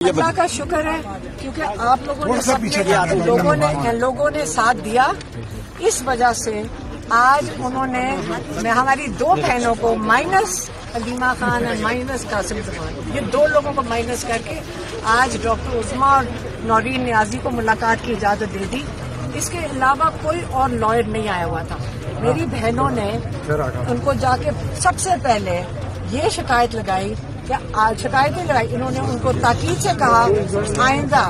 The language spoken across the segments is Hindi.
अल्लाह का शुक्र है क्योंकि आप लोगों ने साथ दिया। इस वजह से आज उन्होंने हमारी दो बहनों को माइनस हलीमा खान और माइनस कासिम जमान, ये दो लोगों को माइनस करके आज डॉक्टर उस्मा और नौरीन नियाजी को मुलाकात की इजाजत दे दी। इसके अलावा कोई और लॉयर नहीं आया हुआ था। मेरी बहनों ने उनको जाके सबसे पहले ये शिकायत लगाई इन्होंने उनको ताकीद से कहा आइंदा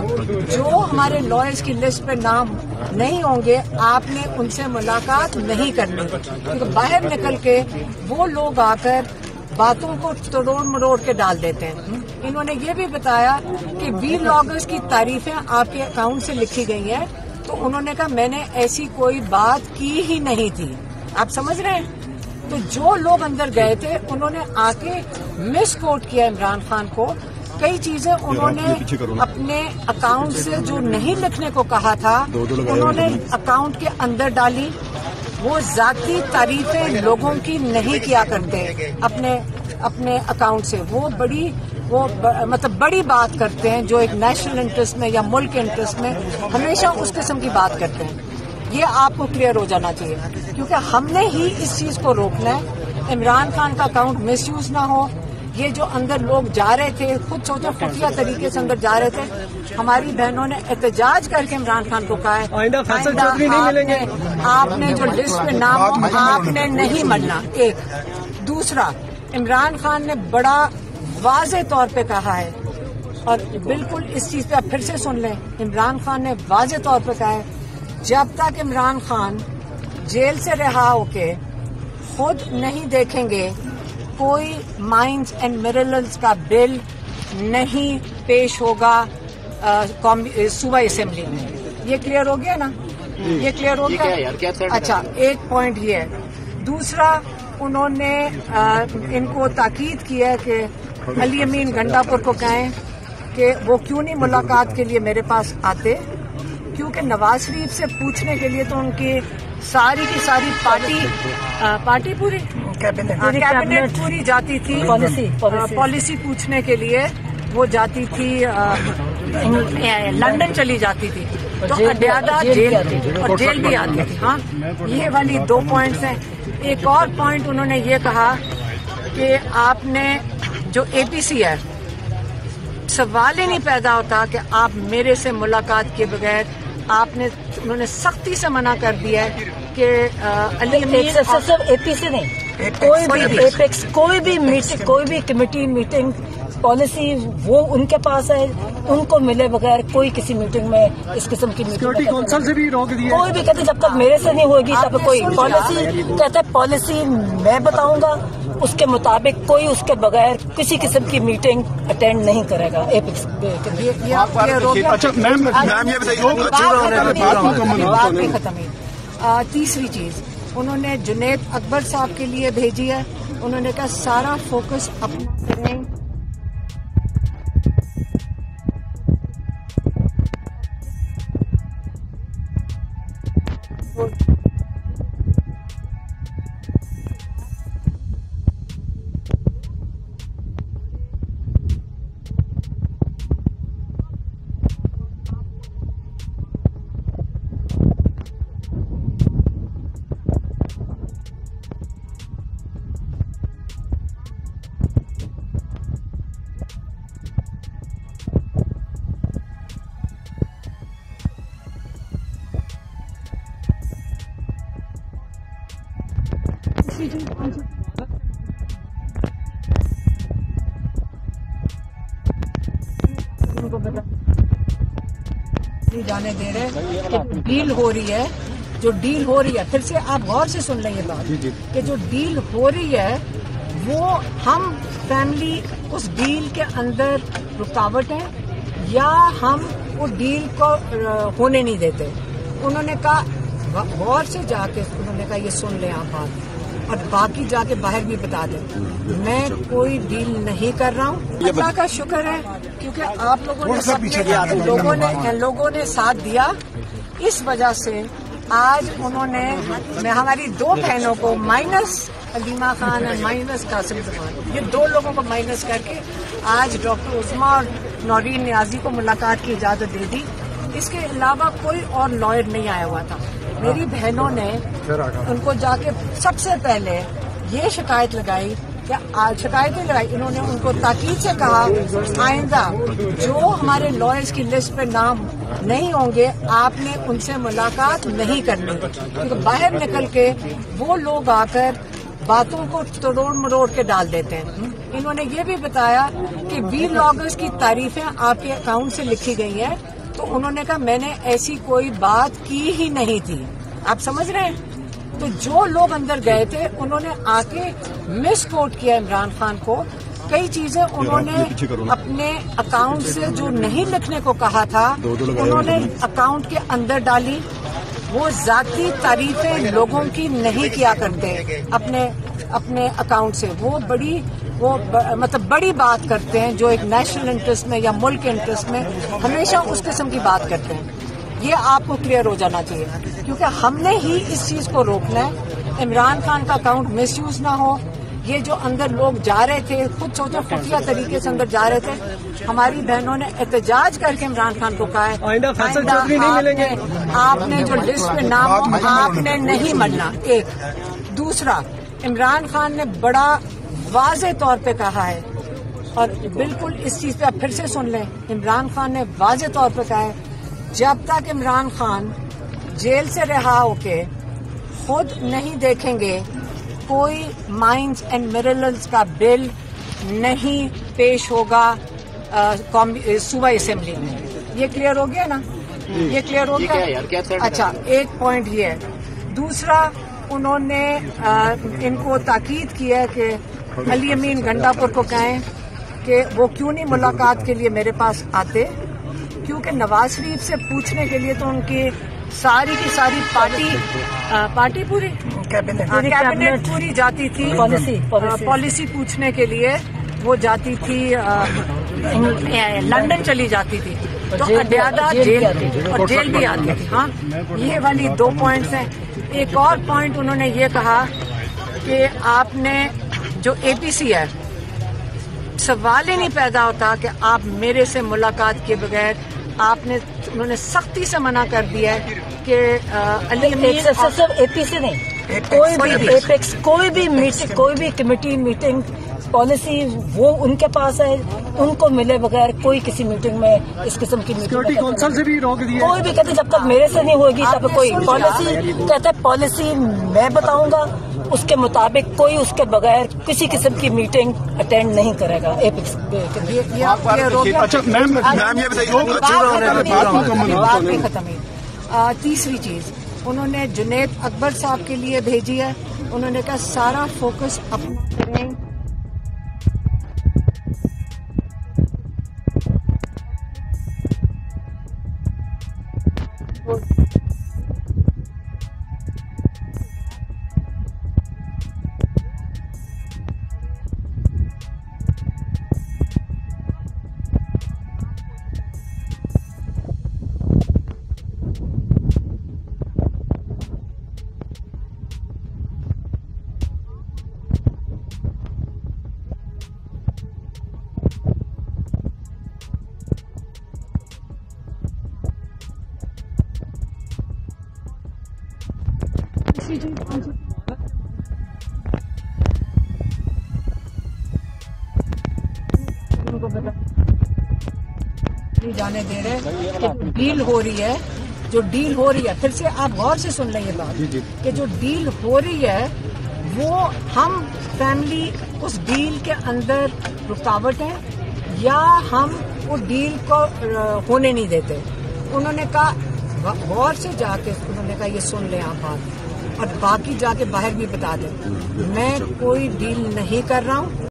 जो हमारे लॉयर्स की लिस्ट पे नाम नहीं होंगे आपने उनसे मुलाकात नहीं करनी, क्योंकि बाहर निकल के वो लोग आकर बातों को तोड़ मरोड़ के डाल देते हैं। इन्होंने ये भी बताया कि वीर ब्लॉगर्स की तारीफें आपके अकाउंट से लिखी गई हैं, तो उन्होंने कहा मैंने ऐसी कोई बात की ही नहीं थी। आप समझ रहे हैं? तो जो लोग अंदर गए थे उन्होंने आके मिस कोट किया इमरान खान को। कई चीजें उन्होंने अपने अकाउंट से जो नहीं लिखने को कहा था उन्होंने अकाउंट के अंदर डाली। वो जाती तारीफें लोगों की नहीं किया करते अपने अकाउंट से। मतलब बड़ी बात करते हैं जो एक नेशनल इंटरेस्ट में या मुल्क के इंटरेस्ट में, हमेशा उस किस्म की बात करते हैं। ये आपको क्लियर हो जाना चाहिए, क्योंकि हमने ही इस चीज को रोकना है। इमरान खान का अकाउंट मिसयूज ना हो। ये जो अंदर लोग जा रहे थे, खुद सोचो खुफिया तरीके से अंदर जा रहे थे। हमारी बहनों ने एहतजाज करके इमरान खान को कहा है आपने जो लिस्ट में नाम आपने नहीं मरना। एक दूसरा, इमरान खान ने बड़ा वाज़े तौर पे कहा है, और बिल्कुल इस चीज पे आप फिर से सुन लें। इमरान खान ने वाज़े तौर पे कहा है जब तक इमरान खान जेल से रिहा होके खुद नहीं देखेंगे कोई माइंस एंड मिनरल्स का बिल नहीं पेश होगा सूबा असेंबली में। ये क्लियर हो गया ना? ये क्लियर हो गया? अच्छा, एक पॉइंट ये है। दूसरा, उन्होंने इनको ताकीद किया कि अली अमीन गंडापुर को कहें कि वो क्यों नहीं मुलाकात के लिए मेरे पास आते, क्योंकि नवाज शरीफ से पूछने के लिए तो उनकी सारी की सारी पार्टी पूरी कैबिनेट पूरी जाती थी। पॉलिसी पूछने के लिए वो जाती थी, लंदन चली जाती थी, तो अड्यादा जेल भी आती थी। हाँ, ये वाली दो पॉइंट्स हैं। एक और पॉइंट उन्होंने ये कहा कि आपने जो एपीसी है, सवाल ही नहीं पैदा होता कि आप मेरे से मुलाकात के बगैर उन्होंने सख्ती से मना कर दिया है कि सिर्फ एपीसी नहीं, कोई भी मीटिंग, कोई भी कमेटी मीटिंग पॉलिसी वो उनके पास है, उनको मिले बगैर कोई किसी मीटिंग में इस किस्म की सिक्योरिटी काउंसिल से भी रोक दिया। कोई भी कहते जब तक मेरे से नहीं होगी तब कोई पॉलिसी कहते पॉलिसी मैं बताऊंगा, उसके मुताबिक कोई उसके बगैर किसी किस्म की मीटिंग अटेंड नहीं करेगा। एपिक्स तीसरी चीज उन्होंने जुनैद अकबर साहब के लिए भेजी है। उन्होंने कहा सारा फोकस अपना करें, जाने दे रहे कि डील हो रही है, जो डील हो रही है, फिर से आप गौर से सुन लें ये बात कि जो डील हो रही है वो हम फैमिली उस डील के अंदर रुकावट है या हम वो डील को होने नहीं देते। उन्होंने कहा गौर से जाके उन्होंने कहा ये सुन लें आप बात, और बाकी जाके बाहर भी बता दें मैं कोई डील नहीं कर रहा हूँ। अल्लाह का शुक्र है क्योंकि आप लोगों ने साथ दिया। इस वजह से आज उन्होंने हमारी दो बहनों को माइनस हलीमा खान और माइनस कासिम जमान, ये दो लोगों को माइनस करके आज डॉक्टर उस्मा और नौरीन नियाजी को मुलाकात की इजाजत दे दी। इसके अलावा कोई और लॉयर नहीं आया हुआ था। मेरी बहनों ने उनको जाके सबसे पहले ये शिकायत लगाई, शिकायत नहीं लगाई, इन्होंने उनको ताकीद से कहा आइंदा जो हमारे लॉयर्स की लिस्ट पे नाम नहीं होंगे आपने उनसे मुलाकात नहीं करनी, क्योंकि बाहर निकल के वो लोग आकर बातों को तोड़ मरोड़ के डाल देते हैं। इन्होंने ये भी बताया कि वीर लॉगर्स की तारीफें आपके अकाउंट से लिखी गई हैं, तो उन्होंने कहा मैंने ऐसी कोई बात की ही नहीं थी। आप समझ रहे हैं? तो जो लोग अंदर गए थे उन्होंने आके मिस कोट किया इमरान खान को। कई चीजें उन्होंने अपने अकाउंट से जो नहीं लिखने को कहा था उन्होंने अकाउंट के अंदर डाली। वो जाती तारीफें लोगों की नहीं किया करते अपने अकाउंट से। मतलब बड़ी बात करते हैं जो एक नेशनल इंटरेस्ट में या मुल्क के इंटरेस्ट में, हमेशा उस किस्म की बात करते हैं। ये आपको क्लियर हो जाना चाहिए, क्योंकि हमने ही इस चीज को रोकना है। इमरान खान का अकाउंट मिसयूज ना हो। ये जो अंदर लोग जा रहे थे, खुद सोचो खुफिया तरीके से अंदर जा रहे थे। हमारी बहनों ने एहतजाज करके इमरान खान को कहा है आइंदा फैसल चौधरी नहीं मिलेंगे। आपने जो लिस्ट में नाम आपने नहीं बनना। एक दूसरा, इमरान खान ने बड़ा वाज़े तौर पे कहा है, और बिल्कुल इस चीज पे आप फिर से सुन लें, इमरान खान ने वाज़े तौर पे कहा है जब तक इमरान खान जेल से रिहा होके खुद नहीं देखेंगे कोई माइंस एंड मिनरल्स का बिल नहीं पेश होगा सूबा असेंबली में। ये क्लियर हो गया ना? ये क्लियर हो गया? अच्छा, एक पॉइंट ये है। दूसरा, उन्होंने इनको ताकीद किया कि अली अमीन गंडापुर को कहें कि वो क्यों नहीं मुलाकात के लिए मेरे पास आते, क्योंकि नवाज शरीफ से पूछने के लिए तो उनकी सारी की सारी पार्टी पूरी कैबिनेट पूरी जाती थी। पॉलिसी पूछने के लिए वो जाती थी, लंदन चली जाती थी, तो अड्यादा जेल भी आती थी। हाँ, ये वाली 2 पॉइंट्स हैं। एक और पॉइंट उन्होंने ये कहा कि आपने जो एपीसी है, सवाल ही नहीं पैदा होता कि आप मेरे से मुलाकात के बगैर उन्होंने सख्ती से मना कर दिया है कि एपीसी नहीं, कोई भी मीटिंग, कोई भी कमेटी मीटिंग पॉलिसी वो उनके पास है, उनको मिले बगैर कोई किसी मीटिंग में इस किस्म की सिक्योरिटी काउंसिल से भी रोक दिया। कोई भी कहते जब तक मेरे से नहीं होगी तब कोई पॉलिसी, कहते पॉलिसी मैं बताऊंगा, उसके मुताबिक कोई उसके बगैर किसी किस्म की मीटिंग अटेंड नहीं करेगा। एपिक्स अच्छा मैम ये बताइए, खत्म। तीसरी चीज उन्होंने जुनैद अकबर साहब के लिए भेजी है। उन्होंने कहा सारा फोकस अपना करें, नहीं जाने दे रहे कि डील हो रही है, जो डील हो रही है, फिर से आप गौर से सुन लें ये बात कि जो डील हो रही है वो हम फैमिली उस डील के अंदर रुकावट है या हम वो डील को होने नहीं देते। उन्होंने कहा गौर से जाके, उन्होंने कहा ये सुन लें आप बात, और बाकी जाके बाहर भी बता दें, मैं कोई डील नहीं कर रहा हूँ।